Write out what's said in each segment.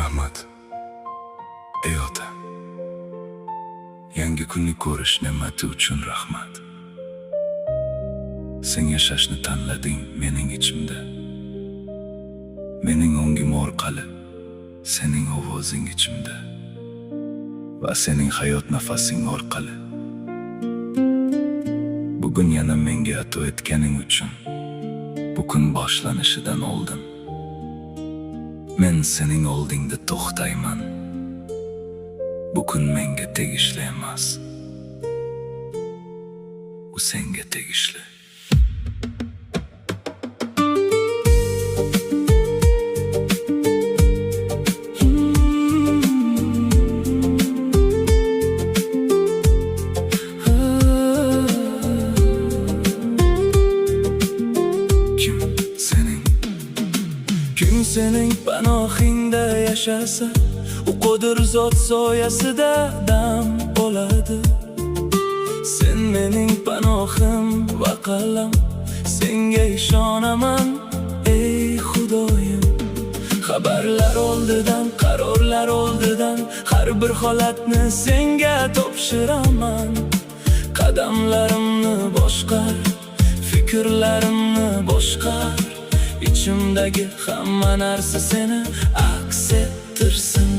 rahmat. Ey ota, yangi kunni ko'rish ne'mati uchun rahmat. Sen yashashni tanlading mening ichimda. Mening ongim orqali sening ovozing ichimda va sening hayot nafasing orqali. Bugun yana menga ato etganing uchun bu kun boshlanishidan oldin men sening oldingda to'xtayman. Bu kun menga tegishli emas, u senga tegishli. Kim sening panohingda yashasa, u qodir zot soyasida dam oladi. Sen mening panohim va qalam, senga ishonaman ey Xudoyim. Xabarlar oldidan, qarorlar oldidan, har bir holatni senga topshiraman. Qadamlarimni boshqar, fikrlarimni boshqar. İçimdagi hamma narsa seni aks ettirsin.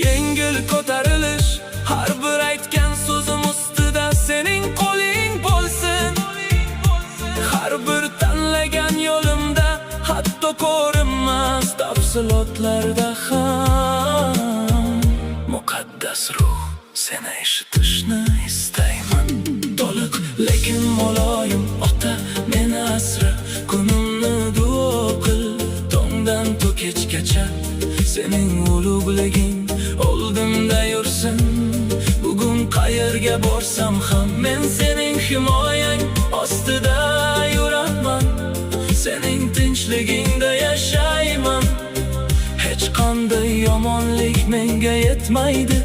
Yengil ko'tarilish, har bir aytgan so'zim ustida sening qo'ling bo'lsin. Har bir tanlagan yo'limda, hatto ko'rinmas tafsilotlarda ham muqaddas ruh seni eshitishni istayman. To'liq lekin muloyim ota, meni asra, kunimni duo qil, tongdan to kechgacha sening ulug'liging oldimda yursin. Bugun qayerga borsam ham men sening himoyang ostida yuraman. Sening tinchligingda yashayman. Hech qanday yomonlik menga yetmaydi,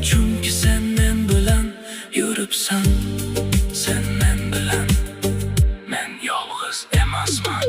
chunki sen men bilan yuribsan. Sen men bilan, men yolg'iz emasman.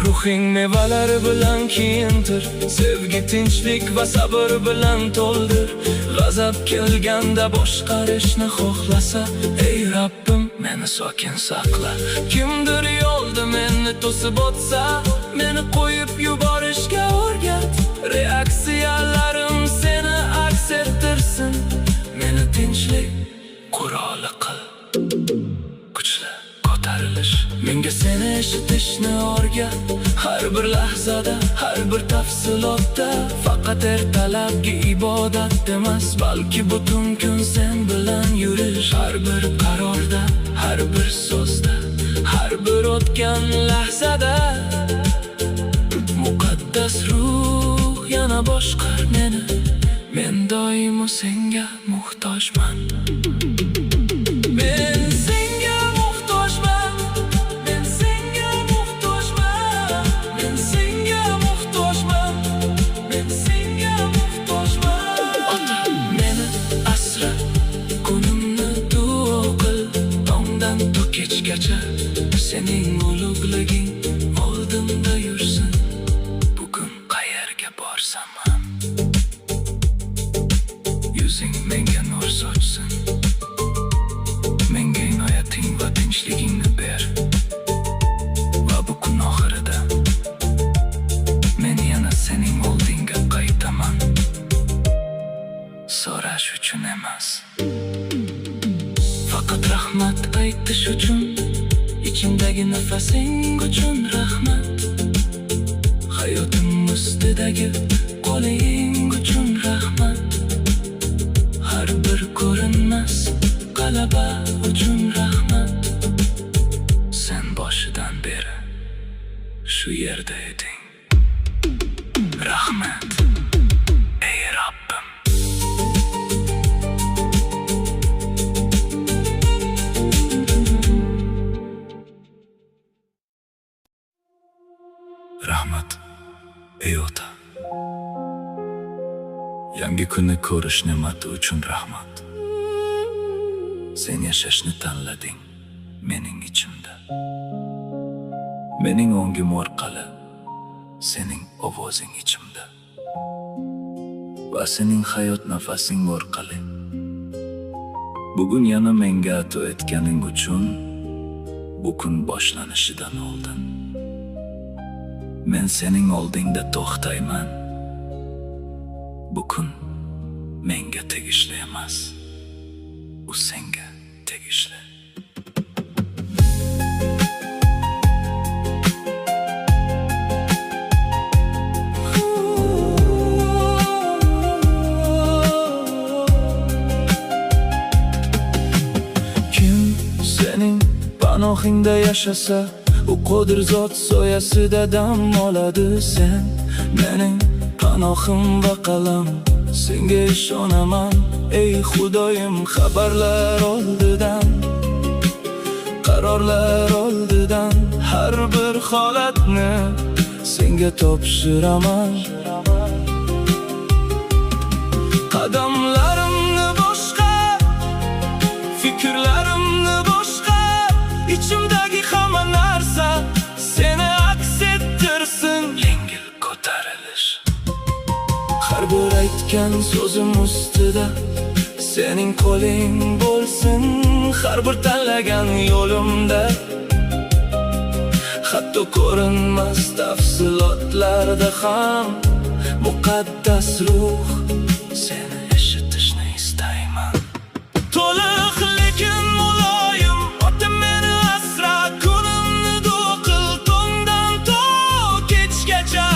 Ruhing mevalar bilan kiyintir, sevgi, tinchlik va sabr bilan to'ldir. G'azab kelganda boshqarishni xohlasa, ey Rabbim meni sokin saqla. Kimdir yo'lda meni to'sib o'tsa, meni qo'yib yuborishga o'rgat. Reaksiyalarim seni aks ettirsin. Meni tinchlik quroli qil, kuchli ko'tarilish. Menga seni eshitishni o'rgat. Har bir lahzada, har bir tafsilotda, faqat ertalabki ibodat emas, balki butun kun sen bilan yurish. Har bir qarorda, har bir so'zda, har bir o'tgan lahzada muqaddas ruh yana boshqar meni. Men doimo senga muhtojman. Men senga muhtojman. Men senga muhtojman. Men senga muhtojman. Men senga muhtojman. Ota, meni asra, kunimni duo qil, tongdan to kechgacha sening ulug'liging oldimda yursin. Bugun qayerga borsam ham yuzing menga nur sochsin. Menga inoyating va tinchligingni ber. Va bu kun oxirida men yana sening oldingga qaytaman. So'rash uchun emas, faqat rahmat aytish uchun. İçimdagi nafasing uchun rahmat. Hayotim ustidagi qo'ling uchun rahmat. Har bir ko'rinmas g'alaba uchun rahmat. Sen boshidan beri shu yerda eding. Rahmat ey Rabbim. Rahmat ey ota. Yangi kunni ko'rish ne'mati uchun rahmat. Sen yashashni tanlading mening ichimda. Mening ongim orqali sening ovozing ichimda. Va sening hayot nafasing orqali bugun yana menga ato etganing uchun bu kun boshlanishidan oldin men sening oldingda to'xtayman. Bu kun menga tegishli emas, u senga tegishli. Kim sening panohingda yashasa, u qodir zot soyasida dam oladi. Sen mening panohim va qalam, senga ishonaman ey Xudoyim. Xabarlar oldidan, qarorlar oldidan, har bir holatni senga topshiraman. Qadamlarimni boshqa, fikrlarimni boshqa, ichimdagi hamma narsa seni aks ettirsin. Yengil ko'tarilish, har bir aytgan so'zim ustida sening qo'ling bo'lsin. Har bir tanlagan yo'limda, hatto ko'rinmas tafsilotlarda ham muqaddas ruh seni eshitishni istayman. To'liq lekin muloyim otam meni asra, kunimni do'qil tongdan to kechgacha.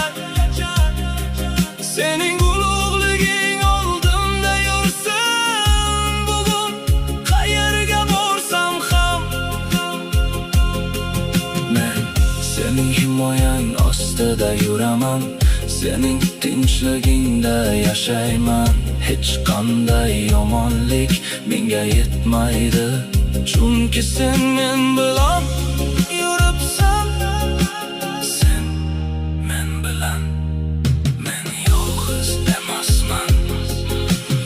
Sening ulug'liging oldimda yursin, bugun qayerga borsam ham. Men sening himoyang ostida yuraman, sening tinchligingda yashayman. Hech qanday yomonlik menga yetmaydi, chunki sen men bilan yuribsan. Sen men bilan, men yolg'iz emasman.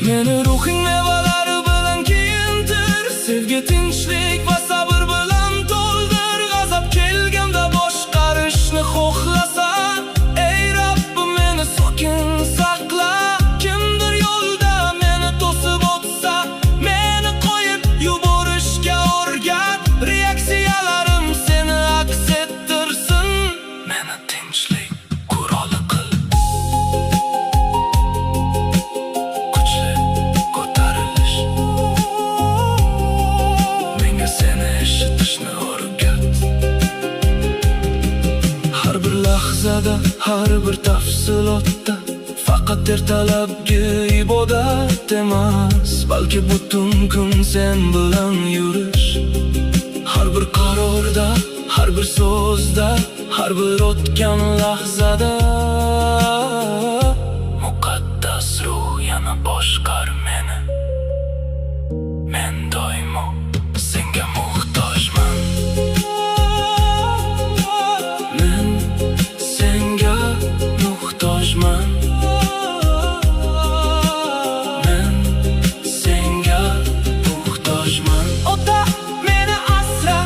Meni ruhing mevalari bilan kiyintir, sevgi, tinchlik va sabr bilan to'ldir. G'azab kelganda boshqarishni xohlasan, ey Rabbim meni sokin saqla. Kimdir yo'lda meni to'sib o'tsa, meni qo'yib yuborishga o'rgat. Reaksiyalarim seni aks ettirsin, meni tinchlik quroli qil. Kuchli ko'tarilish, menga seni eshitishni o'rgat. Har bir lahzada, har bir tafsilotda faqat ertalabki ibodat emas, balki butun kun sen bilan yurish. Har bir qarorda, har bir so'zda, har bir o'tgan lahzada muqaddas ruh yana boshqar meni. Men doimo senga muhtojman. Men senga muhtojman. Men senga muhtojman. Ota meni asra,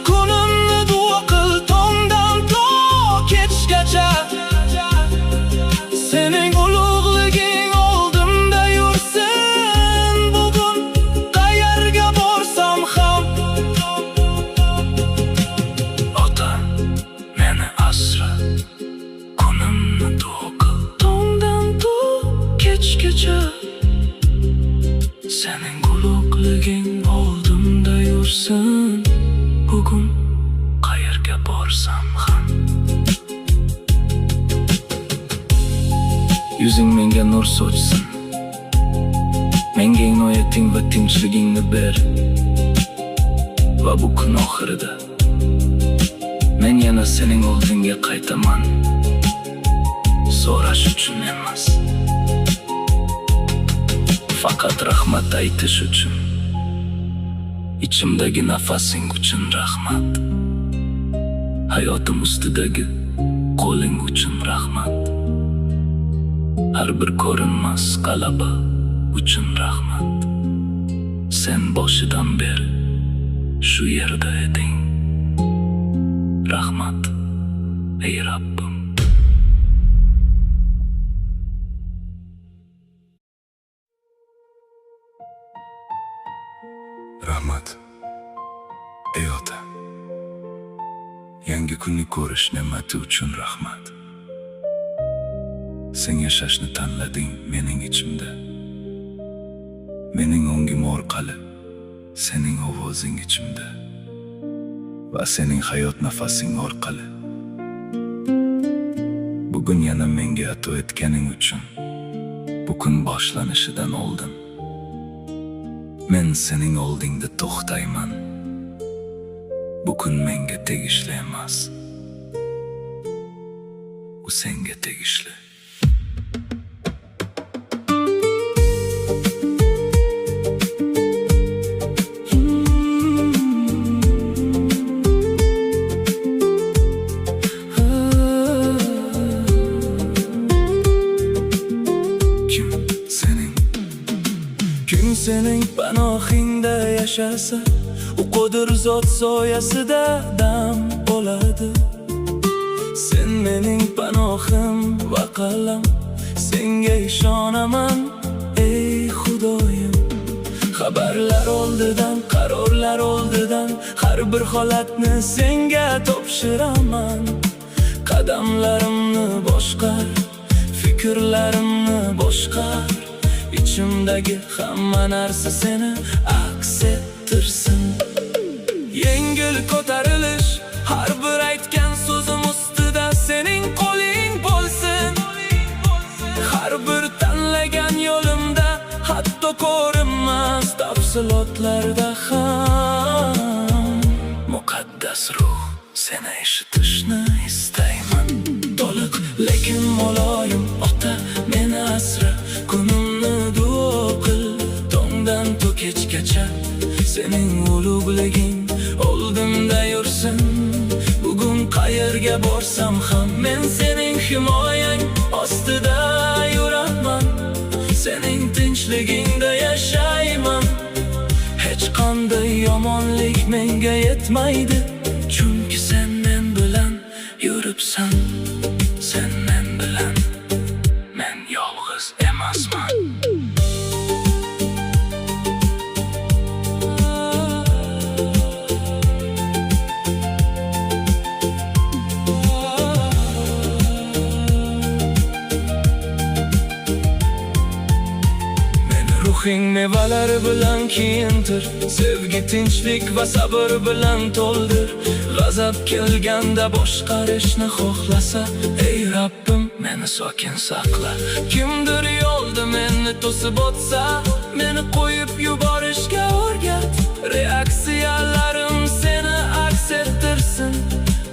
kunimni duo qil tongdan to kechgacha. Sening ulug'liging oldimda yursin, bugun qayerga borsam ham. Ota meni asra, kunimni duo qil tongdan to kechgacha. Sening ulug'liging oldimda yursin, bugun qayerga borsam ham. Yuzing menga nur sochsin, menga inoyating va tinchligingni ber. Va bu kun oxirida men yana sening oldingga qaytaman, so'rash uchun emas, faqat rahmat aytish uchun. Ichimdagi nafasing uchun rahmat, hayotim ustidagi qo'ling uchun rahmat. har bir ko'rinmas g'alaba uchun rahmat. Sen boshidan beri shu yerda eding. Rahmat ey Rabbim. Rahmat ey ota. Yangi kunni ko'rish ne'mati uchun rahmat. Sen yashashni tanlading mening ichimda. Mening ongim orqali sening ovozing ichimda va sening hayot nafasing orqali. Bugun yana menga ato etganing uchun bu kun boshlanishidan oldin men sening oldingda to'xtayman. Bu kun menga tegishli emas. Bu senga tegishli. Kim sening panohingda yashasa, u qodir zot soyasida dam oladi. Sen mening panohim va qalam, senga ishonaman ey Xudoyim. Xabarlar oldidan, qarorlar oldidan, har bir holatni senga topshiraman. Qadamlarimni boshqar, fikrlarimni boshqar. İçimdagi hamma narsa seni aks ettirsin. Yengil ko'tarilish, har bir aytgan so'zim ustida sening qo'ling bo'lsin. Har bir tanlagan yo'limda, hatto ko'rinmas tafsilotlarda ham muqaddas ruh seni eshitishni istayman. To'liq lekin muloyim ota meni asra, kunimni duo qil tongdan to kechgacha. Sening ulug'liging oldimda yursin. Bugun qayerga borsam ham men sening himoyang ostida yuraman. Sening tinchligingda yashayman. Hech qanday yomonlik menga yetmaydi, chunki sen men bilan yuribsan. Sen men bilan, men yolg'iz emasman. Ruhing mevalari bilan kiyintir, sevgi, tinchlik va sabr bilan to'ldir. G'azab kelganda boshqarishni xohlasa, ey Rabbim meni sokin saqla. Kimdir yo'lda meni to'sib o'tsa, meni qo'yib yuborishga o'rgat. Reaksiyalarim seni aks ettirsin.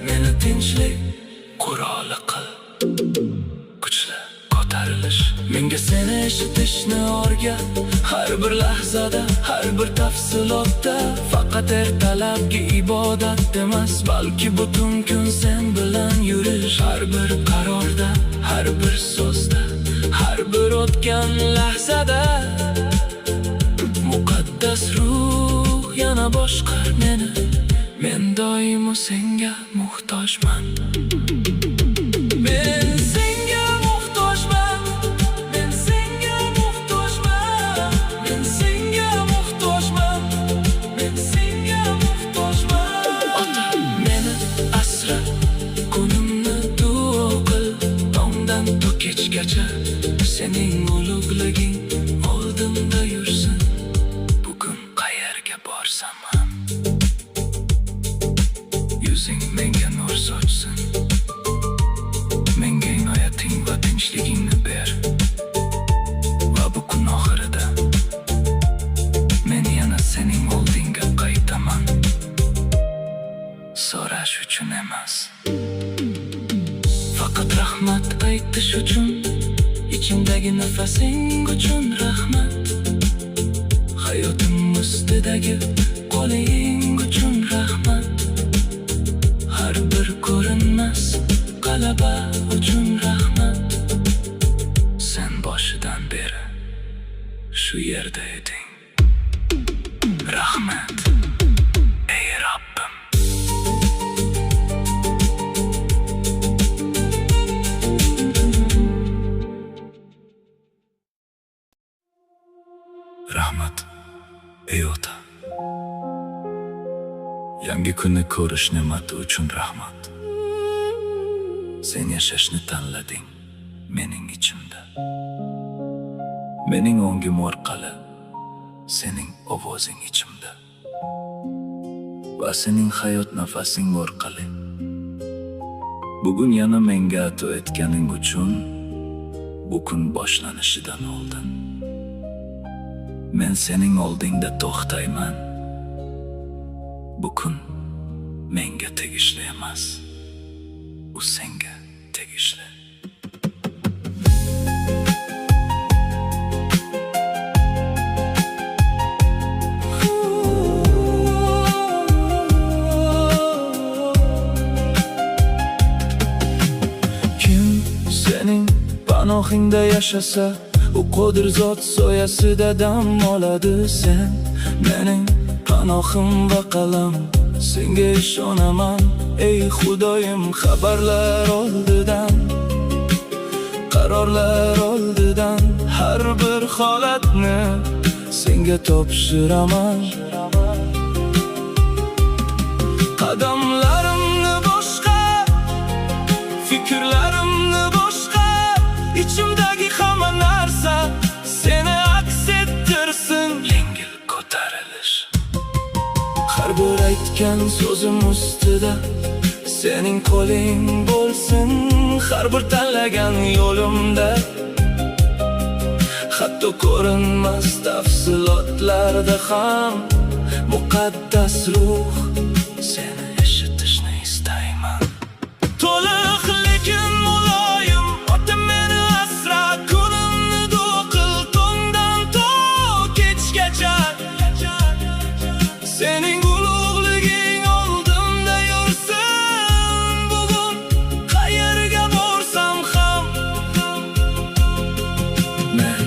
Meni tinchlik quroli qil, kuchli ko'tarilish. Menga seni eshitishni o'rgat. Har bir lahzada, har bir tafsilotda. Faqat ertalabki ibodat emas, balki butun kun sen bilan yurish. Har bir qarorda, har bir so'zda, har bir o'tgan lahzada. Muqaddas ruh yana boshqar meni. Men doimo senga muhtojman. Men senga muhtojman. Men senga muhtojman. Men senga muhtojman. Men senga muhtojman. Ota meni asra, kunimni duo qil tongdan to kechgacha. Sening ulug'liging oldimda yursin. Bugun qayerga borsam ham yuzing menga nur sochsin. Menga inoyating va tinchligingni ber. Va bu kun oxirida men yana sening oldingga qaytaman. So'rash uchun emas, faqat rahmat aytish uchun. Ichimdagi nafasing uchun rahmat. Hayotim ustidagi qo'ling uchun rahmat. Har bir ko'rinmas g'alaba uchun rahmat. Sen ko'nglida eding. Rahmat, ey Rabbim. Rahmat, ey ota. Yangi kunni ko'rish ne'mati uchun rahmat. Sen yashashni tanlading mening ichimda. Mening ongim orqali sening ovozing ichimda. Va sening hayot nafasing orqali bugun yana menga ato etganing uchun bu kun boshlanishidan oldin men sening oldingda to'xtayman. Bu kun menga tegishli emas, u senga tegishli. Kim sening panohingda yashasa, u qodir zot soyasida dam oladi. Sen mening panohim va qalam, senga ishonaman ey Xudoyim. Xabarlar oldidan, qarorlar oldidan, har bir holatni senga topshiraman. Qadamlarimni boshqa, fikrlarimni boshqa, ichimdagi hamma narsa seni aks ettirsin. Yengil ko'tarilish. Har bir aytgan so'zim ustida sening qo'ling bo'lsin. Har bir tanlagan yo'limda, hatto ko'rinmas tafsilotlarda ham muqaddas ruh seni eshitishni istayman. To'liq lekin muloyim ota meni asra, kunimni duo qil tongdan to kechgacha. Sening ulug'liging oldimda yursin, bugun qayerga borsam ham. Men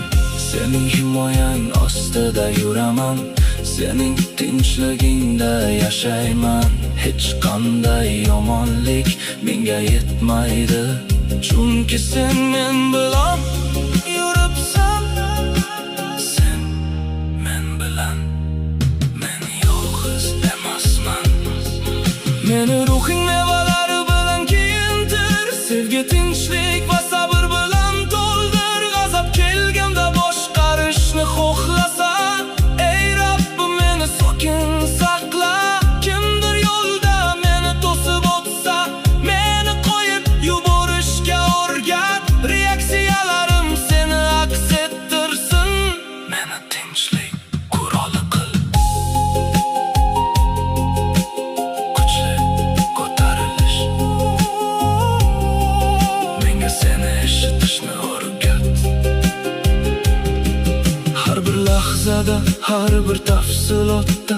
sening himoyang ostida yuraman, sening tinchligingda yashayman. Hech qanday yomonlik menga yetmaydi, chunki sen men bilan yuribsan. Sen men bilan, men yolg'iz emasman. Meni ruhing mevalari bilan kiyintir, sevgi, tinchlik va sabr bilan to'ldir. G'azab kelganda boshqarishni xohlasan, ey Rabbim meni sokin saqla. Kimdir yo'lda meni to'sib o'tsa, meni qo'yib yuborishga o'rgat. Reaksiyalarim seni aks ettirsin. Meni tinchlik quroli qil. Kuchli ko'tarilish. Menga seni eshitishni o'rgat. Har bir lahzada, har bir tafsilotda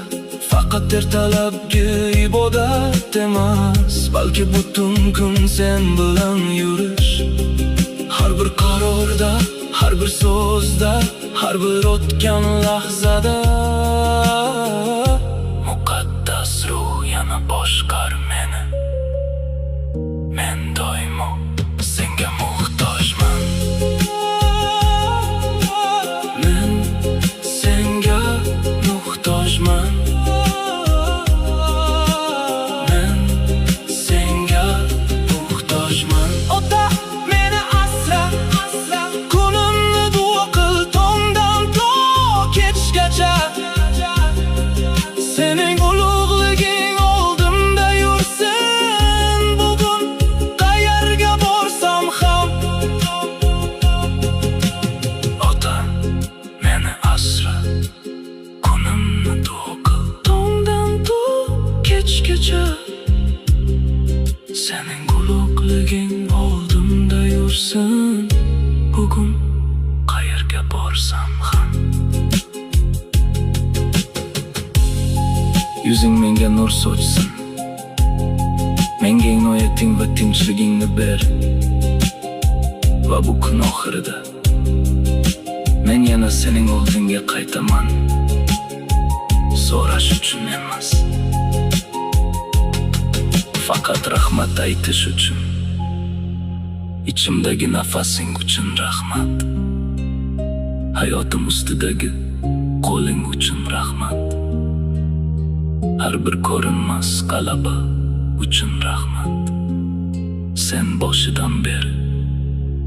faqat ertalabki ibodat emas, balki butun kun sen bilan yurish. Har bir qarorda, har bir so'zda, har bir o'tgan lahzada Muqaddas ruh yana boshqar meni. Men doimo senga muhtojman. men senga muhtojman. Men senga muhtojman. Ota meni asra, kunimni duo qil tongdan to kechgacha. Sening ulug'liging oldimda yursin, bugun qayerga borsam ham. Ota, meni asra, kunimni duo qil Tongdan to kechgacha. sening Ulug'liging oldimda yursin, bugun qayerga borsam ham. yuzing menga nur sochsin. Menga inoyating va tinchligingni ber. Va bu kun oxirida Men yana sening oldingga qaytaman, so'rash uchun emas, faqat rahmat aytish uchun. Ichimdagi nafasing uchun rahmat, hayotim ustidagi qo'ling uchun rahmat, har bir ko'rinmas g'alaba uchun rahmat. Sen boshidan beri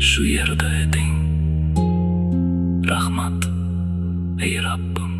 shu yerda eding. Rahmat ey Rabbim.